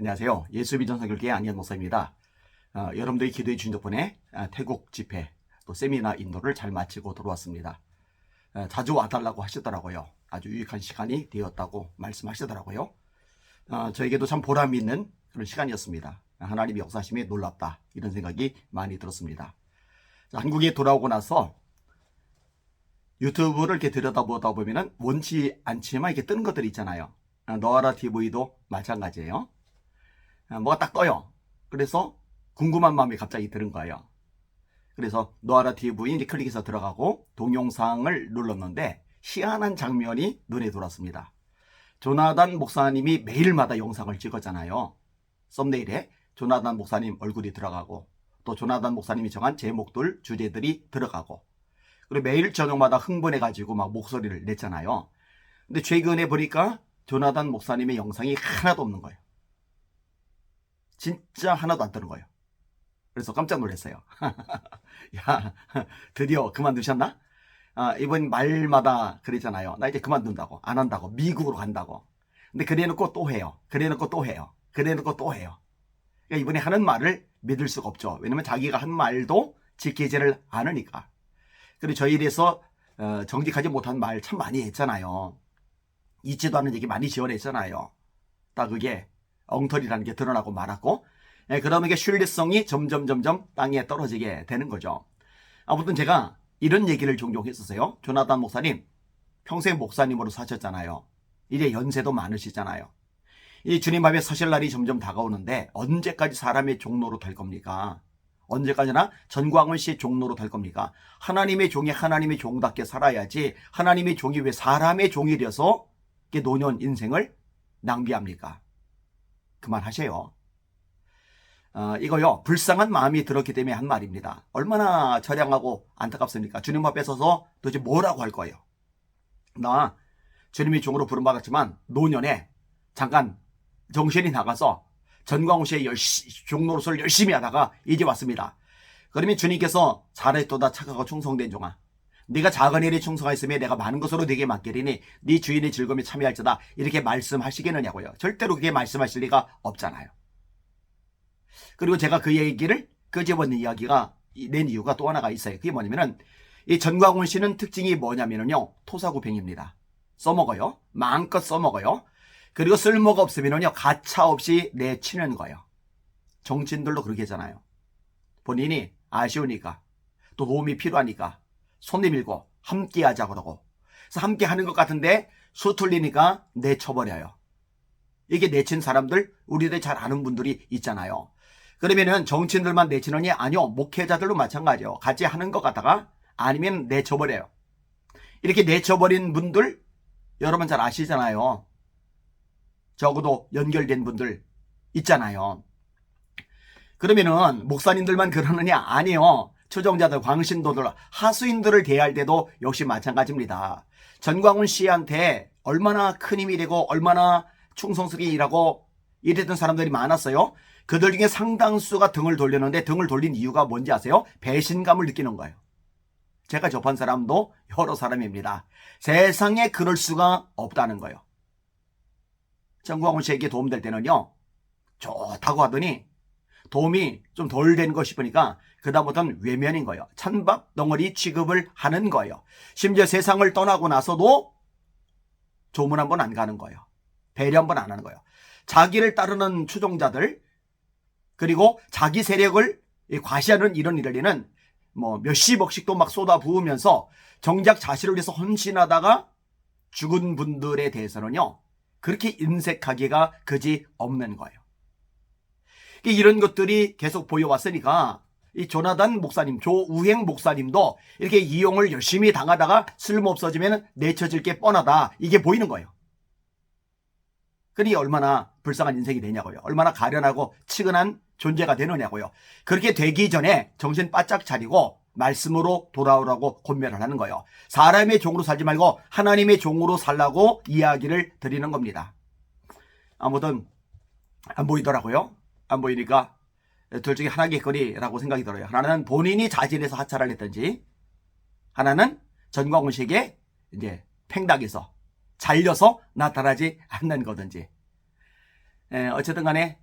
안녕하세요. 예수비전 선교교회 안희연 목사입니다. 여러분들이 기도해 주신 덕분에 태국 집회 또 세미나 인도를 잘 마치고 돌아왔습니다. 자주 와달라고 하시더라고요. 아주 유익한 시간이 되었다고 말씀하시더라고요. 저에게도 참 보람 있는 그런 시간이었습니다. 하나님의 역사심이 놀랍다 이런 생각이 많이 들었습니다. 한국에 돌아오고 나서 유튜브를 이렇게 들여다보다 보면은 원치 않지만 이렇게 뜨는 것들이 있잖아요. 너아라 TV도 마찬가지예요. 뭐가 딱 떠요. 그래서 궁금한 마음이 갑자기 드는 거예요. 그래서 너아라 TV 이제 클릭해서 들어가고 동영상을 눌렀는데 희한한 장면이 눈에 들어왔습니다. 조나단 목사님이 매일마다 영상을 찍었잖아요. 썸네일에 조나단 목사님 얼굴이 들어가고 또 조나단 목사님이 정한 제목들, 주제들이 들어가고 그리고 매일 저녁마다 흥분해가지고 막 목소리를 냈잖아요. 근데 최근에 보니까 조나단 목사님의 영상이 하나도 없는 거예요. 진짜 하나도 안 뜨는 거예요. 그래서 깜짝 놀랐어요. 야, 드디어 그만두셨나? 이번 말마다 그랬잖아요. 나 이제 그만둔다고, 안 한다고, 미국으로 간다고. 근데 그래놓고 또 해요. 그래놓고 또 해요. 그래놓고 또 해요. 그러니까 이번에 하는 말을 믿을 수가 없죠. 왜냐면 자기가 한 말도 지키지를 않으니까. 그리고 저희에 대해서 정직하지 못한 말 참 많이 했잖아요. 있지도 않은 얘기 많이 지어냈잖아요. 딱 그게 엉터리라는 게 드러나고 말았고, 그러면 이게 신뢰성이 점점 땅에 떨어지게 되는 거죠. 아무튼 제가 이런 얘기를 종종 했었어요. 조나단 목사님 평생 목사님으로 사셨잖아요. 이제 연세도 많으시잖아요. 이 주님 앞에 서실 날이 점점 다가오는데 언제까지 사람의 종로로 될 겁니까? 언제까지나 전광훈 씨 종로로 될 겁니까? 하나님의 종이 하나님의 종답게 살아야지 하나님의 종이 왜 사람의 종이 되어서 노년 인생을 낭비합니까? 그만하세요. 이거요, 불쌍한 마음이 들었기 때문에 한 말입니다. 얼마나 처량하고 안타깝습니까? 주님 앞에 서서 도대체 뭐라고 할 거예요? 나 주님의 종으로 부름받았지만 노년에 잠깐 정신이 나가서 전광훈 씨의 종로로서를 열심히 하다가 이제 왔습니다. 그러면 주님께서 잘했도다 착하고 충성된 종아, 네가 작은 일에 충성하였으며 내가 많은 것으로 네게 맡기리니 네 주인의 즐거움에 참여할지다 이렇게 말씀하시겠느냐고요. 절대로 그게 말씀하실 리가 없잖아요. 그리고 제가 그 얘기를 끄집어낸 이야기가 낸 이유가 또 하나가 있어요. 그게 뭐냐면은 이 전광훈 씨는 특징이 뭐냐면은요, 토사구팽입니다. 써먹어요. 마음껏 써먹어요. 그리고 쓸모가 없으면은요, 가차없이 내치는 거예요. 정치인들도 그렇게 하잖아요. 본인이 아쉬우니까 또 도움이 필요하니까 손 내밀고 함께 하자 그러고, 그래서 함께 하는 것 같은데 수틀리니까 내쳐버려요. 이게 내친 사람들 우리들 잘 아는 분들이 있잖아요. 그러면은 정치인들만 내치느니? 아니요, 목회자들도 마찬가지예요. 같이 하는 것 같다가 아니면 내쳐버려요. 이렇게 내쳐버린 분들 여러분 잘 아시잖아요. 적어도 연결된 분들 있잖아요. 그러면은 목사님들만 그러느냐? 아니요. 추종자들, 광신도들, 하수인들을 대할 때도 역시 마찬가지입니다. 전광훈 씨한테 얼마나 큰 힘이 되고 얼마나 충성스럽게 일하고 이랬던 사람들이 많았어요. 그들 중에 상당수가 등을 돌렸는데 등을 돌린 이유가 뭔지 아세요? 배신감을 느끼는 거예요. 제가 접한 사람도 여러 사람입니다. 세상에 그럴 수가 없다는 거예요. 전광훈 씨에게 도움될 때는요, 좋다고 하더니 도움이 좀 덜 된 거 싶으니까 그다음부터는 외면인 거예요. 찬밥 덩어리 취급을 하는 거예요. 심지어 세상을 떠나고 나서도 조문 한 번 안 가는 거예요. 배려 한 번 안 하는 거예요. 자기를 따르는 추종자들, 그리고 자기 세력을 과시하는 이런 일에는 뭐 몇십억씩도 막 쏟아 부으면서 정작 자신을 위해서 헌신하다가 죽은 분들에 대해서는요, 그렇게 인색하기가 그지 없는 거예요. 이런 것들이 계속 보여왔으니까 이 조나단 목사님, 조우행 목사님도 이렇게 이용을 열심히 당하다가 쓸모없어지면 내쳐질 게 뻔하다, 이게 보이는 거예요. 그러니 얼마나 불쌍한 인생이 되냐고요. 얼마나 가련하고 치근한 존재가 되느냐고요. 그렇게 되기 전에 정신 바짝 차리고 말씀으로 돌아오라고 권면을 하는 거예요. 사람의 종으로 살지 말고 하나님의 종으로 살라고 이야기를 드리는 겁니다. 아무튼 안 보이더라고요. 안 보이니까 둘 중에 하나겠거리라고 생각이 들어요. 하나는 본인이 자진해서 하차를 했든지, 하나는 전광훈 씨에게 이제 팽당해서 잘려서 나타나지 않는 거든지. 어쨌든 간에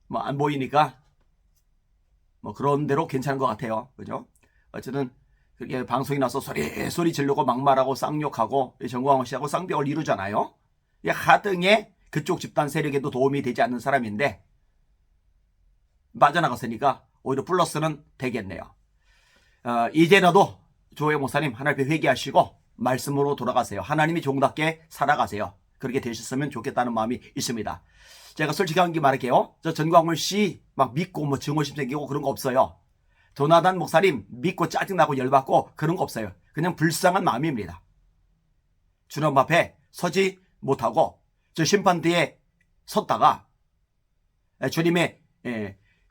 뭐 안 보이니까 뭐 그런 대로 괜찮은 것 같아요. 그죠? 어쨌든 그렇게 방송에 나서 소리 지르고 막말하고 쌍욕하고 정광훈 씨하고 쌍벽을 이루잖아요. 하등의 그쪽 집단 세력에도 도움이 되지 않는 사람인데 빠져나갔으니까 오히려 플러스는 되겠네요. 이제라도 조호영 목사님 하나님 앞에 회개하시고 말씀으로 돌아가세요. 하나님이 종답게 살아가세요. 그렇게 되셨으면 좋겠다는 마음이 있습니다. 제가 솔직한 게 말할게요. 저 전광훈 씨 막 믿고 뭐 증오심 생기고 그런 거 없어요. 조나단 목사님 믿고 짜증나고 열받고 그런 거 없어요. 그냥 불쌍한 마음입니다. 주님 앞에 서지 못하고 저 심판대에 섰다가 주님의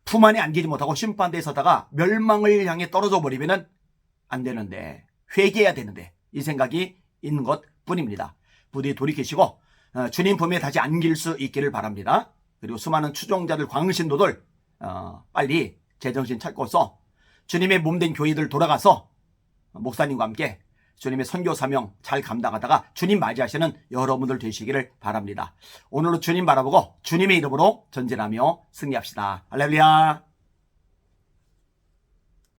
품 안에 안기지 못하고 심판대에 서다가 멸망을 향해 떨어져 버리면 안 되는데 회개해야 되는데 이 생각이 있는 것 뿐입니다. 부디 돌이키시고 주님 품에 다시 안길 수 있기를 바랍니다. 그리고 수많은 추종자들 광신도들 빨리 제정신 찾고서 주님의 몸된 교회들 돌아가서 목사님과 함께 주님의 선교 사명 잘 감당하다가 주님 맞이하시는 여러분들 되시기를 바랍니다. 오늘도 주님 바라보고 주님의 이름으로 전진하며 승리합시다. 할렐루야.